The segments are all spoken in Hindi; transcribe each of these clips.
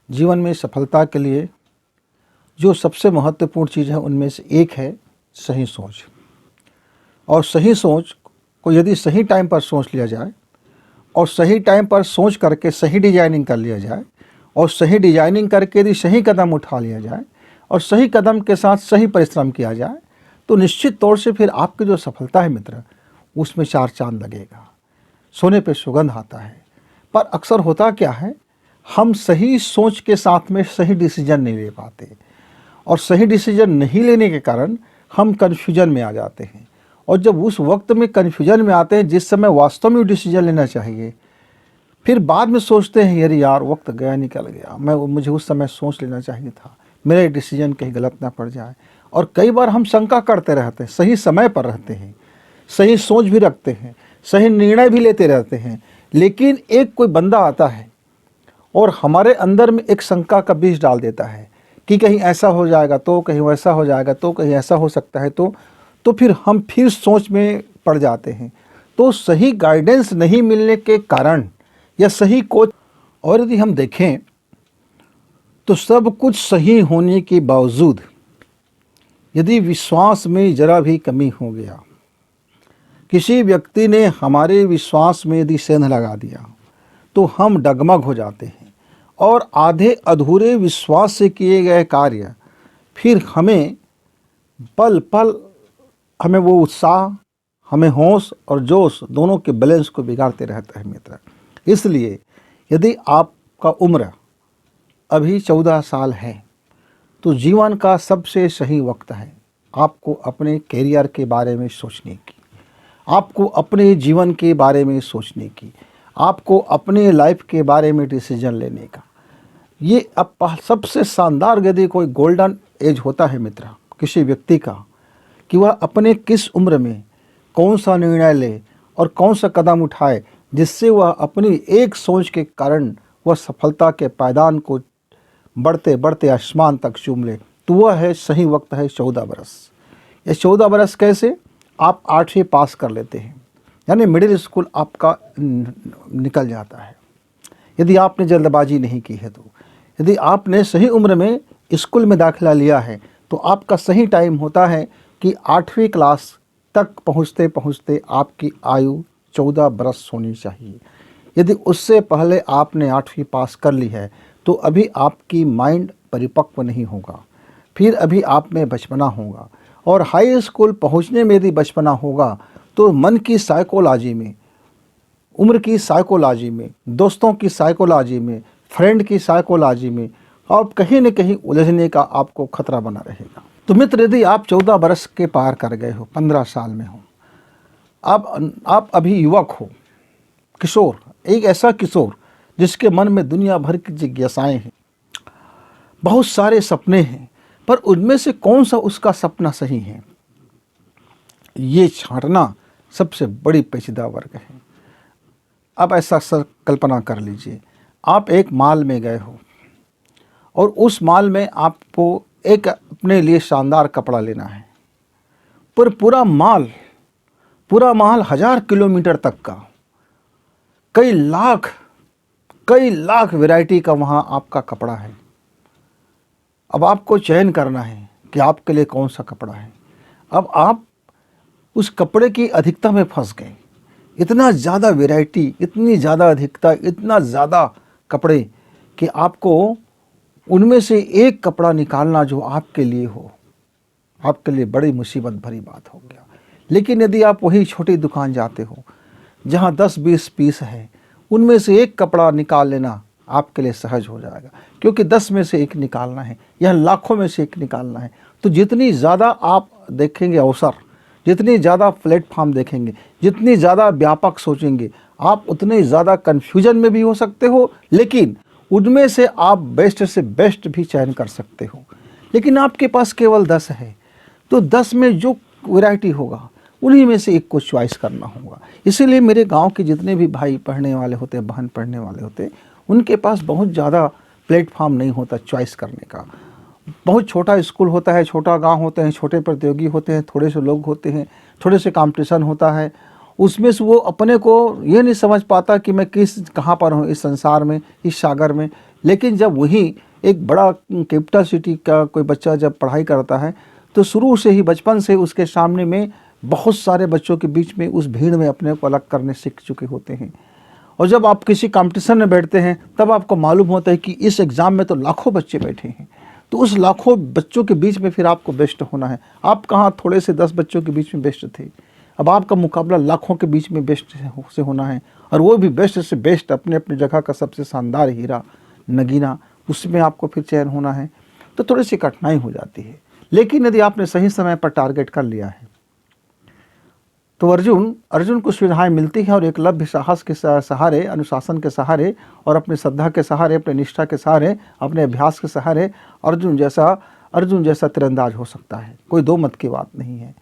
जीवन में सफलता के लिए जो सबसे महत्वपूर्ण चीज़ है उनमें से एक है सही सोच। और सही सोच को यदि सही टाइम पर सोच लिया जाए और सही टाइम पर सोच करके सही डिजाइनिंग कर लिया जाए और सही डिजाइनिंग करके यदि सही कदम उठा लिया जाए और सही कदम के साथ सही परिश्रम किया जाए तो निश्चित तौर से फिर आपकी जो सफलता है मित्र, उसमें चार चांद लगेगा, सोने पे सुगंध आता है। पर अक्सर होता क्या है, हम सही सोच के साथ में सही डिसीजन नहीं ले पाते और सही डिसीजन नहीं लेने के कारण हम कन्फ्यूजन में आ जाते हैं। और जब उस वक्त में कन्फ्यूजन में आते हैं जिस समय वास्तव में डिसीजन लेना चाहिए, फिर बाद में सोचते हैं अरे यार वक्त गया निकल गया, मुझे उस समय सोच लेना चाहिए था, मेरा डिसीजन कहीं गलत ना पड़ जाए। और कई बार हम शंका करते रहते हैं, सही समय पर रहते हैं, सही सोच भी रखते हैं, सही निर्णय भी लेते रहते हैं, लेकिन एक कोई बंदा आता है और हमारे अंदर में एक शंका का बीज डाल देता है कि कहीं ऐसा हो जाएगा तो, कहीं वैसा हो जाएगा तो, कहीं ऐसा हो सकता है तो फिर हम फिर सोच में पड़ जाते हैं। तो सही गाइडेंस नहीं मिलने के कारण या सही कोच, और यदि हम देखें तो सब कुछ सही होने के बावजूद यदि विश्वास में जरा भी कमी हो गया, किसी व्यक्ति ने हमारे विश्वास में यदि सेंध लगा दिया तो हम डगमग हो जाते हैं और आधे अधूरे विश्वास से किए गए कार्य फिर हमें पल पल हमें वो उत्साह, हमें होश और जोश दोनों के बैलेंस को बिगाड़ते रहता है मित्र। इसलिए यदि आपका उम्र अभी 14 साल है तो जीवन का सबसे सही वक्त है आपको अपने कैरियर के बारे में सोचने की, आपको अपने जीवन के बारे में सोचने की, आपको अपने लाइफ के बारे में डिसीजन लेने का। ये अब सबसे शानदार यदि कोई गोल्डन एज होता है मित्र किसी व्यक्ति का, कि वह अपने किस उम्र में कौन सा निर्णय ले और कौन सा कदम उठाए जिससे वह अपनी एक सोच के कारण वह सफलता के पायदान को बढ़ते बढ़ते आसमान तक चूम ले, तो वह है सही वक्त है 14 बरस। ये 14 बरस कैसे, आप 8वीं पास कर लेते हैं यानी मिडिल स्कूल आपका निकल जाता है। यदि आपने जल्दबाजी नहीं की है तो, यदि आपने सही उम्र में स्कूल में दाखिला लिया है तो आपका सही टाइम होता है कि 8वीं क्लास तक पहुँचते पहुँचते आपकी आयु 14 बरस होनी चाहिए। यदि उससे पहले आपने 8वीं पास कर ली है तो अभी आपकी माइंड परिपक्व नहीं होगा, फिर अभी आप में बचपना होगा। और हाई स्कूल पहुंचने में यदि बचपना होगा तो मन की साइकोलॉजी में, उम्र की साइकोलॉजी में, दोस्तों की साइकोलॉजी में, फ्रेंड की साइकोलॉजी में आप कहीं न कहीं उलझने का आपको खतरा बना रहेगा। तो मित्र यदि आप 14 बरस के पार कर गए हो, 15 साल में हो, आप अभी युवक हो, किशोर, एक ऐसा किशोर जिसके मन में दुनिया भर की जिज्ञासाएं हैं, बहुत सारे सपने हैं, पर उनमें से कौन सा उसका सपना सही है, ये छांटना सबसे बड़ी पेचीदा वर्ग है। अब ऐसा कल्पना कर लीजिए, आप एक मॉल में गए हो और उस मॉल में आपको एक अपने लिए शानदार कपड़ा लेना है, पर पूरा मॉल 1000 किलोमीटर तक का, कई लाख वैरायटी का वहाँ आपका कपड़ा है। अब आपको चयन करना है कि आपके लिए कौन सा कपड़ा है। अब आप उस कपड़े की अधिकता में फंस गए, इतना ज़्यादा वैरायटी, इतनी ज़्यादा अधिकता, इतना ज़्यादा कपड़े कि आपको उनमें से एक कपड़ा निकालना जो आपके लिए हो, आपके लिए बड़ी मुसीबत भरी बात हो गया। लेकिन यदि आप वही छोटी दुकान जाते हो जहाँ 10-20 पीस है, उनमें से एक कपड़ा निकाल लेना आपके लिए सहज हो जाएगा, क्योंकि 10 में से एक निकालना है या लाखों में से एक निकालना है। तो जितनी ज़्यादा आप देखेंगे अवसर, जितनी ज़्यादा प्लेटफॉर्म देखेंगे, जितनी ज़्यादा व्यापक सोचेंगे, आप उतने ज़्यादा कन्फ्यूजन में भी हो सकते हो, लेकिन उनमें से आप बेस्ट से बेस्ट भी चयन कर सकते हो। लेकिन आपके पास केवल 10 है तो 10 में जो वैरायटी होगा उन्हीं में से एक को चॉइस करना होगा। इसीलिए मेरे गांव के जितने भी भाई पढ़ने वाले होते, बहन पढ़ने वाले होते, उनके पास बहुत ज़्यादा प्लेटफॉर्म नहीं होता चॉइस करने का। बहुत छोटा स्कूल होता है, छोटा गांव होते हैं, छोटे प्रतियोगी होते हैं, थोड़े से लोग होते हैं, थोड़े से कंपटीशन होता है। उसमें से वो अपने को ये नहीं समझ पाता कि मैं कहाँ पर हूँ इस संसार में, इस सागर में। लेकिन जब वही एक बड़ा कैपिटल सिटी का कोई बच्चा जब पढ़ाई करता है तो शुरू से ही बचपन से उसके सामने में बहुत सारे बच्चों के बीच में उस भीड़ में अपने को अलग करने सीख चुके होते हैं। और जब आप किसी कंपटीशन में बैठते हैं तब आपको मालूम होता है कि इस एग्ज़ाम में तो लाखों बच्चे बैठे हैं, तो उस लाखों बच्चों के बीच में फिर आपको बेस्ट होना है। आप कहाँ थोड़े से 10 बच्चों के बीच में बेस्ट थे, अब आपका मुकाबला लाखों के बीच में बेस्ट से होना है, और वो भी बेस्ट से बेस्ट अपने अपनी जगह का सबसे शानदार हीरा नगीना, उसमें आपको फिर चयन होना है। तो थोड़ी सी कठिनाई हो जाती है, लेकिन यदि आपने सही समय पर टारगेट कर लिया है तो अर्जुन को सुविधाएं मिलती हैं, और एकलव्य साहस के सहारे, अनुशासन के सहारे, और अपनी श्रद्धा के सहारे, अपने निष्ठा के सहारे, अपने अभ्यास के सहारे अर्जुन जैसा तीरंदाज हो सकता है, कोई दो मत की बात नहीं है।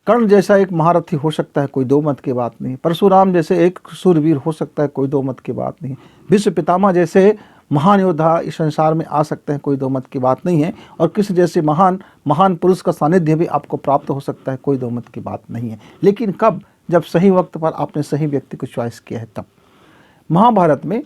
कर्ण जैसा एक महारथी हो सकता है, कोई दो मत की बात नहीं। परशुराम जैसे एक सूरवीर हो सकता है, कोई दो मत की बात नहीं। विश्व पितामह जैसे महान योद्धा इस संसार में आ सकते हैं, कोई दो मत की बात नहीं है। और कृष्ण जैसे महान पुरुष का सानिध्य भी आपको प्राप्त हो सकता है, कोई दो मत की बात नहीं है। लेकिन कब? जब सही वक्त पर आपने सही व्यक्ति को चॉइस किया है तब। महाभारत में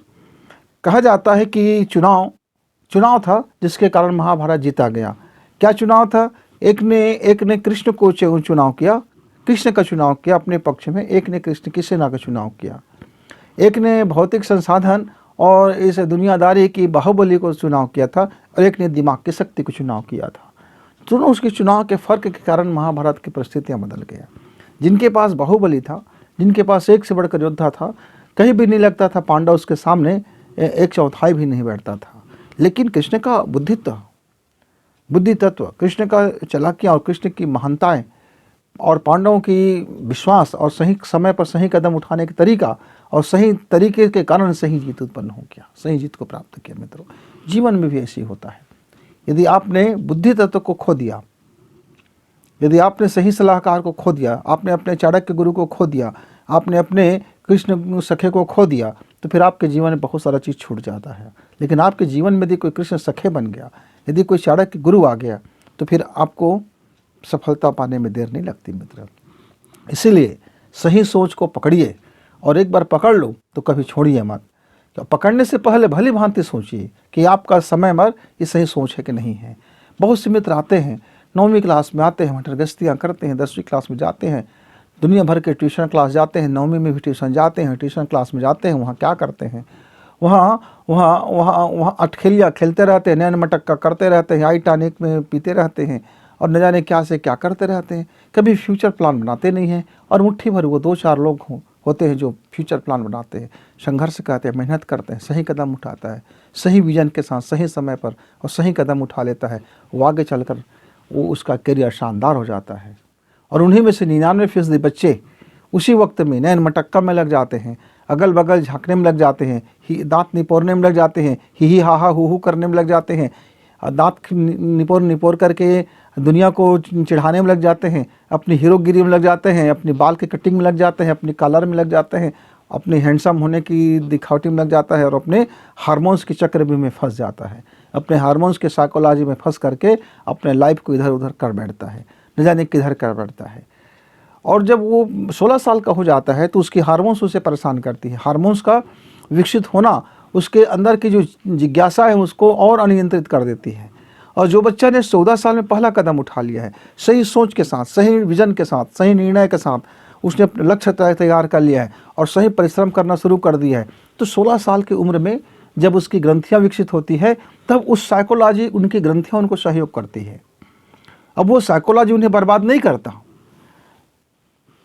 कहा जाता है कि चुनाव था जिसके कारण महाभारत जीता गया। क्या चुनाव था? एक ने कृष्ण को चुनाव किया, कृष्ण का चुनाव किया अपने पक्ष में, एक ने कृष्ण की सेना का चुनाव किया। एक ने भौतिक संसाधन और इस दुनियादारी की बाहुबली को चुनाव किया था, और एक ने दिमाग की शक्ति को चुनाव किया था। दोनों उसके चुनाव के फर्क के कारण महाभारत की परिस्थितियां बदल गया। जिनके पास बाहुबली था, जिनके पास एक से बढ़कर योद्धा था, कहीं भी नहीं लगता था पांडव उसके सामने एक चौथाई भी नहीं बैठता था। लेकिन कृष्ण का बुद्धि तत्व, कृष्ण का चालाकियाँ और कृष्ण की महानताएं और पांडवों की विश्वास और सही समय पर सही कदम उठाने का तरीका और सही तरीके के कारण सही जीत उत्पन्न हो गया, सही जीत को प्राप्त किया। मित्रों, जीवन में भी ऐसे ही होता है। यदि आपने बुद्धि तत्व को खो दिया, यदि आपने सही सलाहकार को खो दिया, आपने अपने चाणक्य गुरु को खो दिया, आपने अपने कृष्ण सखे को खो दिया, तो फिर आपके जीवन में बहुत सारा चीज़ छूट जाता है। लेकिन आपके जीवन में यदि कोई कृष्ण सखे बन गया, यदि कोई चाणक्य गुरु आ गया, तो फिर आपको सफलता पाने में देर नहीं लगती मित्र। इसीलिए सही सोच को पकड़िए, और एक बार पकड़ लो तो कभी छोड़िए मत। पकड़ने से पहले भली भांति सोचिए कि आपका समय मर ये सही सोच है कि नहीं है। बहुत से मित्र आते हैं, 9वीं क्लास में आते हैं, मटरगस्तियाँ करते हैं, 10वीं क्लास में जाते हैं, दुनिया भर के ट्यूशन क्लास जाते हैं, 9वीं में भी ट्यूशन जाते हैं, ट्यूशन क्लास में जाते हैं। वहाँ क्या करते हैं? वहाँ अटखेलियाँ खेलते रहते हैं, नैन मटक्का करते रहते हैं, आई टॉनिक में पीते रहते हैं, और न जाने क्या से क्या करते रहते हैं। कभी फ्यूचर प्लान बनाते नहीं हैं। और मुट्ठी भर वो 2-4 लोग होते हैं जो फ्यूचर प्लान बनाते हैं, संघर्ष करते हैं, मेहनत करते हैं, सही कदम उठाता है, सही विजन के साथ सही समय पर और सही कदम उठा लेता है, वो आगे चलकर वो उसका करियर शानदार हो जाता है। और उन्हीं में से 99% बच्चे उसी वक्त में नैन मटक्का में लग जाते हैं, अगल बगल झांकने में लग जाते हैं, दांत निपोरने में लग जाते हैं, ही हा हा हु करने में लग जाते हैं, दांत निपोर करके दुनिया को चिढ़ाने में लग जाते हैं, अपनी हीरोगिरी में लग जाते हैं, अपनी बाल की कटिंग में लग जाते हैं, अपनी कलर में लग जाते हैं, अपने हैंडसम होने की दिखावटी में लग जाता है, और अपने हार्मोन्स के चक्रव्यूह में फंस जाता है, अपने हार्मोन्स के साइकोलॉजी में फंस करके अपने लाइफ को इधर उधर कर बैठता है, न जाने किधर कर बैठता है। और जब वो 16 साल का हो जाता है तो उसकी हार्मोन्स उसे परेशान करती है। हार्मोन्स का विकसित होना उसके अंदर की जो जिज्ञासा है उसको और अनियंत्रित कर देती है। और जो बच्चा ने 14 साल में पहला कदम उठा लिया है, सही सोच के साथ, सही विजन के साथ, सही निर्णय के साथ, उसने अपने लक्ष्य तैयार कर लिया है और सही परिश्रम करना शुरू कर दिया है, तो 16 साल की उम्र में जब उसकी ग्रंथियाँ विकसित होती है तब उस साइकोलॉजी, उनकी ग्रंथियाँ उनको सहयोग करती है। अब वो साइकोलॉजी उन्हें बर्बाद नहीं करता,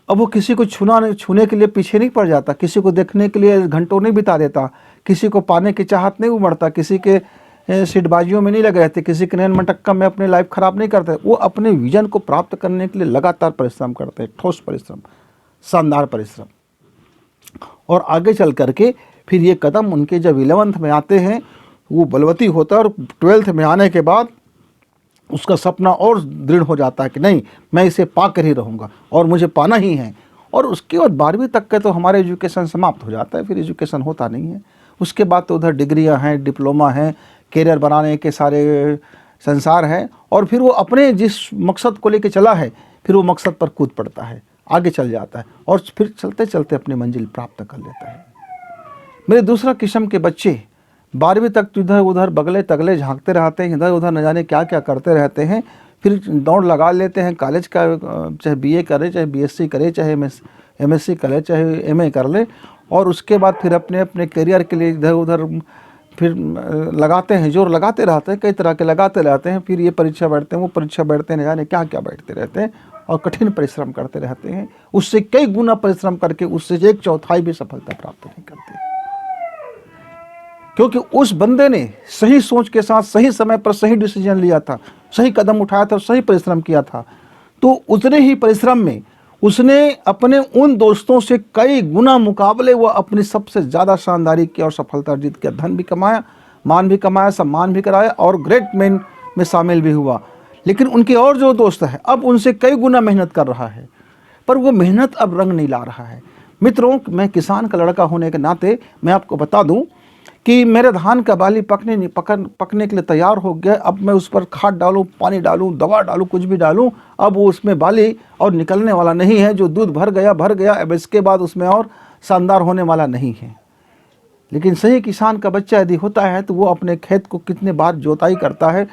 अब वो किसी को छूने के लिए पीछे नहीं पड़ जाता, किसी को देखने के लिए घंटों नहीं बिता देता, किसी को पाने की चाहत नहीं उमड़ता, किसी के सीटबाजियों में नहीं लगे रहते, किसी के नैन मटक्का में अपनी लाइफ खराब नहीं करते। वो अपने विजन को प्राप्त करने के लिए लगातार परिश्रम करते हैं, ठोस परिश्रम, शानदार परिश्रम। और आगे चल करके फिर ये कदम उनके जब 11th में आते हैं वो बलवती होता है, और 12th में आने के बाद उसका सपना और दृढ़ हो जाता है कि नहीं, मैं इसे पा कर ही रहूँगा और मुझे पाना ही है। और उसके बाद 12वीं तक के तो हमारे एजुकेशन समाप्त हो जाता है, फिर एजुकेशन होता नहीं है। उसके बाद तो उधर डिग्रियां हैं, डिप्लोमा हैं, कैरियर बनाने के सारे संसार है, और फिर वो अपने जिस मकसद को लेकर चला है फिर वो मकसद पर कूद पड़ता है, आगे चल जाता है और फिर चलते चलते अपनी मंजिल प्राप्त कर लेता है। मेरे दूसरा किस्म के बच्चे 12वीं तक तो इधर उधर बगले तगले झांकते रहते हैं, इधर उधर न जाने क्या क्या करते रहते हैं, फिर दौड़ लगा लेते हैं कॉलेज का, चाहे बीए करे, चाहे बीएससी करे, चाहे एमएससी करे, चाहे एमए कर ले, और उसके बाद फिर अपने अपने करियर के लिए इधर उधर फिर लगाते हैं, जोर लगाते रहते हैं, कई तरह के लगाते रहते हैं, फिर ये परीक्षा बैठते हैं, वो परीक्षा बैठते हैं, न जाने क्या क्या बैठते रहते हैं और कठिन परिश्रम करते रहते हैं। उससे कई गुना परिश्रम करके उससे 1/4 भी सफलता प्राप्त नहीं करते, क्योंकि उस बंदे ने सही सोच के साथ सही समय पर सही डिसीजन लिया था, सही कदम उठाया था, सही परिश्रम किया था। तो उतने ही परिश्रम में उसने अपने उन दोस्तों से कई गुना मुकाबले वो अपनी सबसे ज़्यादा शानदारी की और सफलता जीत के धन भी कमाया, मान भी कमाया, सम्मान भी कराया और ग्रेट मैन में शामिल भी हुआ। लेकिन उनके और जो दोस्त है अब उनसे कई गुना मेहनत कर रहा है, पर वो मेहनत अब रंग नहीं ला रहा है। मित्रों, मैं किसान का लड़का होने के नाते मैं आपको बता दूं कि मेरे धान का बाली पकने के लिए तैयार हो गया। अब मैं उस पर खाद डालूं, पानी डालूं, दवा डालूं, कुछ भी डालूं, अब वो उसमें बाली और निकलने वाला नहीं है। जो दूध भर गया, अब इसके बाद उसमें और शानदार होने वाला नहीं है। लेकिन सही किसान का बच्चा यदि होता है तो वो अपने खेत को कितने बार जोताई करता है,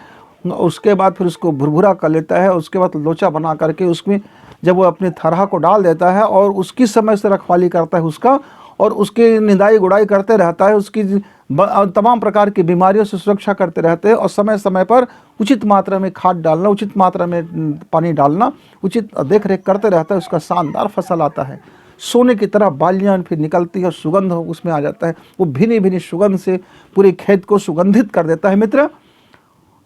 उसके बाद फिर उसको भुरभुरा कर लेता है, उसके बाद लोचा बना करके उसमें जब वो अपने थरहा को डाल देता है और उसकी समय से रखवाली करता है उसका, और उसकी निदाई गुड़ाई करते रहता है, उसकी तमाम प्रकार की बीमारियों से सुरक्षा करते रहते हैं, और समय समय पर उचित मात्रा में खाद डालना, उचित मात्रा में पानी डालना, उचित देख रेख करते रहता है, उसका शानदार फसल आता है। सोने की तरह बालियाँ फिर निकलती है, सुगंध उसमें आ जाता है, वो भीनी भीनी सुगंध से पूरे खेत को सुगंधित कर देता है। मित्र,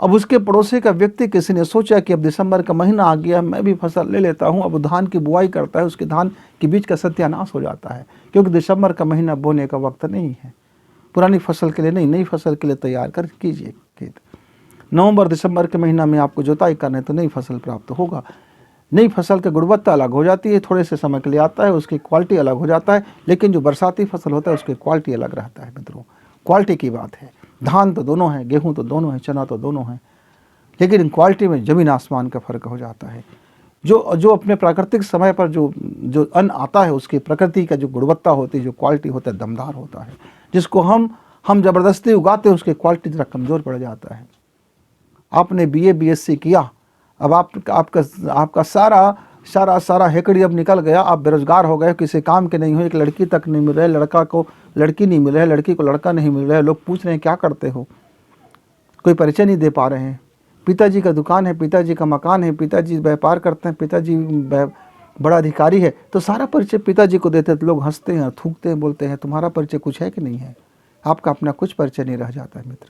अब उसके पड़ोसी का व्यक्ति किसी ने सोचा कि अब दिसंबर का महीना आ गया, मैं भी फसल ले लेता हूँ। अब धान की बुआई करता है, उसके धान के बीज का सत्यानाश हो जाता है, क्योंकि दिसंबर का महीना बोने का वक्त नहीं है। पुरानी फसल के लिए नहीं, नई फसल के लिए तैयार कर कीजिए खेत। नवंबर दिसंबर के महीना में आपको जुताई करना है तो नई फसल प्राप्त होगा। नई फसल की गुणवत्ता अलग हो जाती है, थोड़े से समय के लिए आता है, उसकी क्वालिटी अलग हो जाता है, लेकिन जो बरसाती फसल होता है उसकी क्वालिटी अलग रहता है। मित्रों, क्वालिटी की बात है। धान तो दोनों है, गेहूं तो दोनों है, चना तो दोनों है, लेकिन क्वालिटी में ज़मीन आसमान का फ़र्क हो जाता है। जो अपने प्राकृतिक समय पर जो अन्न आता है उसकी प्रकृति का जो गुणवत्ता होती है, जो क्वालिटी होता है, दमदार होता है। जिसको हम ज़बरदस्ती उगाते हैं उसकी क्वालिटी ज़रा कमज़ोर पड़ जाता है। आपने बीए बीएससी किया, अब आपका सारा हेकड़ी अब निकल गया, आप बेरोजगार हो गए, किसी काम के नहीं हो, एक लड़की तक नहीं मिल रही, लड़का को लड़की नहीं मिल रही, लड़की को लड़का नहीं मिल रहा है, लोग पूछ रहे हैं क्या करते हो, कोई परिचय नहीं दे पा रहे हैं। पिताजी का दुकान है, पिताजी का मकान है, पिताजी व्यापार करते हैं, पिताजी बड़ा अधिकारी है, तो सारा परिचय पिताजी को देते हैं, तो लोग हंसते हैं, थूकते हैं, बोलते हैं तुम्हारा परिचय कुछ है कि नहीं है। आपका अपना कुछ परिचय नहीं रह जाता है मित्र,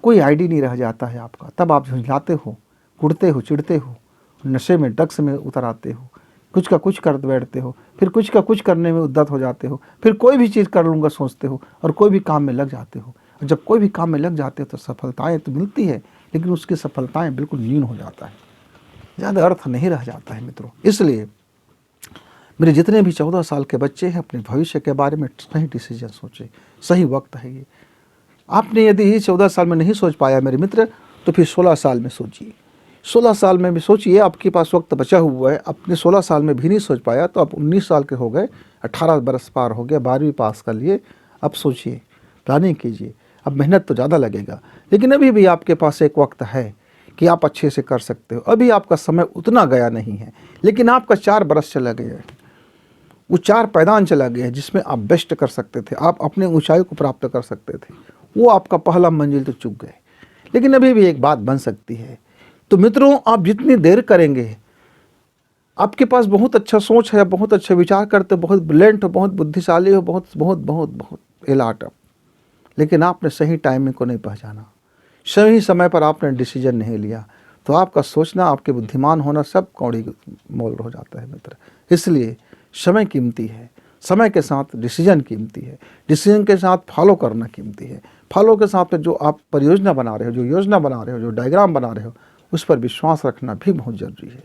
कोई आईडी नहीं रह जाता है आपका। तब आप झुंझलाते हो, कुड़ते हो, चिढ़ते हो, नशे में ड्रग्स में उतर आते हो, कुछ का कुछ कर बैठते हो, फिर कुछ का कुछ करने में उद्यत हो जाते हो, फिर कोई भी चीज़ कर लूँगा सोचते हो, और कोई भी काम में लग जाते हो। और जब कोई भी काम में लग जाते हो तो सफलताएँ तो मिलती है, लेकिन उसकी सफलताएँ बिल्कुल न्यून हो जाता है, ज़्यादा अर्थ नहीं रह जाता है मित्रों। इसलिए मेरे जितने भी 14 साल के बच्चे हैं, अपने भविष्य के बारे में सही डिसीजन सोचें, सही वक्त है ये। आपने यदि 14 साल में नहीं सोच पाया मेरे मित्र, तो फिर 16 साल में सोचिए, 16 साल में भी सोचिए, आपके पास वक्त बचा हुआ है। अपने 16 साल में भी नहीं सोच पाया तो आप 19 साल के हो गए, 18 बरस पार हो गया, 12वीं पास कर लिए, अब सोचिए, प्लानिंग कीजिए। अब मेहनत तो ज़्यादा लगेगा, लेकिन अभी भी आपके पास एक वक्त है कि आप अच्छे से कर सकते हो। अभी आपका समय उतना गया नहीं है, लेकिन आपका 4 बरस चला गया है, वो 4 पैदान चला गया है जिसमें आप बेस्ट कर सकते थे, आप अपने ऊंचाई को प्राप्त कर सकते थे। वो आपका पहला मंजिल तो चूक गए, लेकिन अभी भी एक बात बन सकती है। तो मित्रों, आप जितनी देर करेंगे, आपके पास बहुत अच्छा सोच है, बहुत अच्छे विचार करते, बहुत ब्रिलियंट हो, बहुत बुद्धिशाली हो, बहुत बहुत बहुत बहुत एलाट हो, लेकिन आपने सही टाइमिंग को नहीं पहचाना, सही समय पर आपने डिसीजन नहीं लिया, तो आपका सोचना, आपके बुद्धिमान होना सब कौड़ी मोल हो जाता है मित्र। इसलिए समय कीमती है, समय के साथ डिसीजन कीमती है, डिसीजन के साथ फॉलो करना कीमती है, फॉलो के साथ जो आप परियोजना बना रहे हो, जो योजना बना रहे हो, जो डायग्राम बना रहे हो, उस पर विश्वास रखना भी बहुत ज़रूरी है।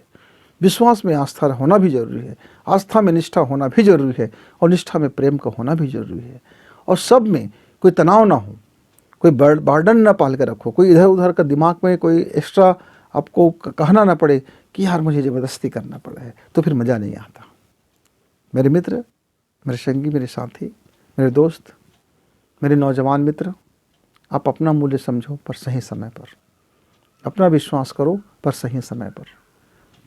विश्वास में आस्था होना भी ज़रूरी है, आस्था में निष्ठा होना भी ज़रूरी है, और निष्ठा में प्रेम का होना भी ज़रूरी है। और सब में कोई तनाव ना हो, कोई बर्डन ना पाल के रखो, कोई इधर उधर का दिमाग में कोई एक्स्ट्रा आपको कहना ना पड़े कि यार मुझे ज़बरदस्ती करना पड़ा है, तो फिर मज़ा नहीं आता। मेरे मित्र, मेरे संगी, मेरे साथी, मेरे दोस्त, मेरे नौजवान मित्र, आप अपना मूल्य समझो पर सही समय पर, अपना विश्वास करो पर सही समय पर।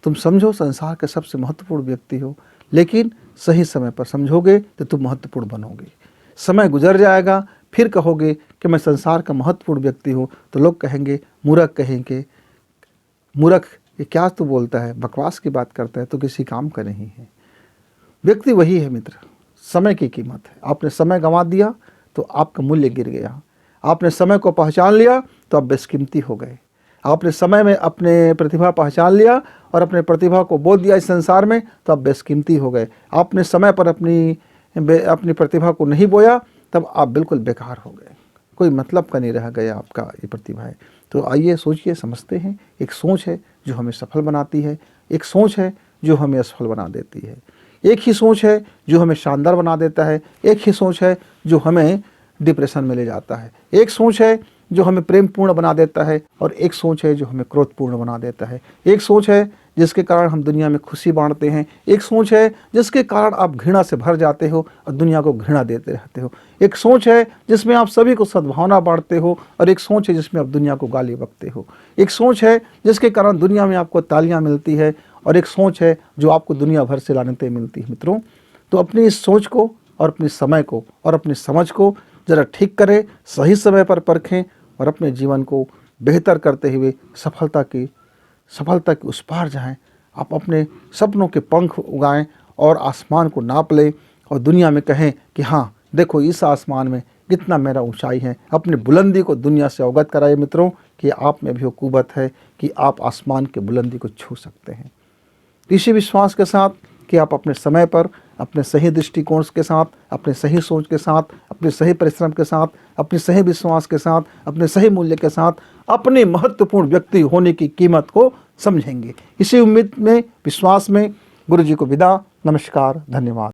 तुम समझो संसार के सबसे महत्वपूर्ण व्यक्ति हो, लेकिन सही समय पर समझोगे तो तुम महत्वपूर्ण बनोगे। समय गुजर जाएगा, फिर कहोगे कि मैं संसार का महत्वपूर्ण व्यक्ति हूँ, तो लोग कहेंगे, मूर्ख कहेंगे, मूर्ख ये क्या तू बोलता है, बकवास की बात करता है, तो किसी काम का नहीं है। व्यक्ति वही है मित्र, समय की कीमत है। आपने समय गंवा दिया तो आपका मूल्य गिर गया। आपने समय को पहचान लिया तो आप बेशकीमती हो गए। आपने समय में अपने प्रतिभा पहचान लिया और अपने प्रतिभा को बो दिया इस संसार में, तो आप बेशकीमती हो गए। आपने समय पर अपनी प्रतिभा को नहीं बोया, तब आप बिल्कुल बेकार हो गए। कोई मतलब का नहीं रह गया आपका ये प्रतिभाएं। तो आइए सोचिए, समझते हैं। एक सोच है जो हमें सफल बनाती है, एक सोच है जो हमें असफल बना देती है, एक ही सोच है जो हमें शानदार बना देता है, एक ही सोच है जो हमें डिप्रेशन में ले जाता है, एक सोच है जो हमें प्रेमपूर्ण बना देता है, और एक सोच है जो हमें क्रोधपूर्ण बना देता है। एक सोच है जिसके कारण हम दुनिया में खुशी बांटते हैं, एक सोच है जिसके कारण आप घृणा से भर जाते हो और दुनिया को घृणा देते रहते हो। एक सोच है जिसमें आप सभी को सद्भावना बांटते हो, और एक सोच है जिसमें आप दुनिया को गाली बकते हो। एक सोच है जिसके कारण दुनिया में आपको तालियां मिलती है, और एक सोच है जो आपको दुनिया भर से लानतें मिलती है। मित्रों, तो अपनी इस सोच को और अपने समय को और अपनी समझ को ज़रा ठीक करें, सही समय पर परखें, और अपने जीवन को बेहतर करते हुए सफलता की उस पार जाएं। आप अपने सपनों के पंख उगाएं और आसमान को नाप लें, और दुनिया में कहें कि हाँ देखो इस आसमान में कितना मेरा ऊंचाई है। अपनी बुलंदी को दुनिया से अवगत कराइए मित्रों, कि आप में भी वो कुव्वत है कि आप आसमान की बुलंदी को छू सकते हैं। इसी विश्वास के साथ कि आप अपने समय पर, अपने सही दृष्टिकोण के साथ, अपने सही सोच के साथ, अपने सही परिश्रम के साथ, अपने सही विश्वास के साथ, अपने सही मूल्य के साथ अपने महत्वपूर्ण व्यक्ति होने की कीमत को समझेंगे। इसी उम्मीद में, विश्वास में गुरु जी को विदा। नमस्कार, धन्यवाद।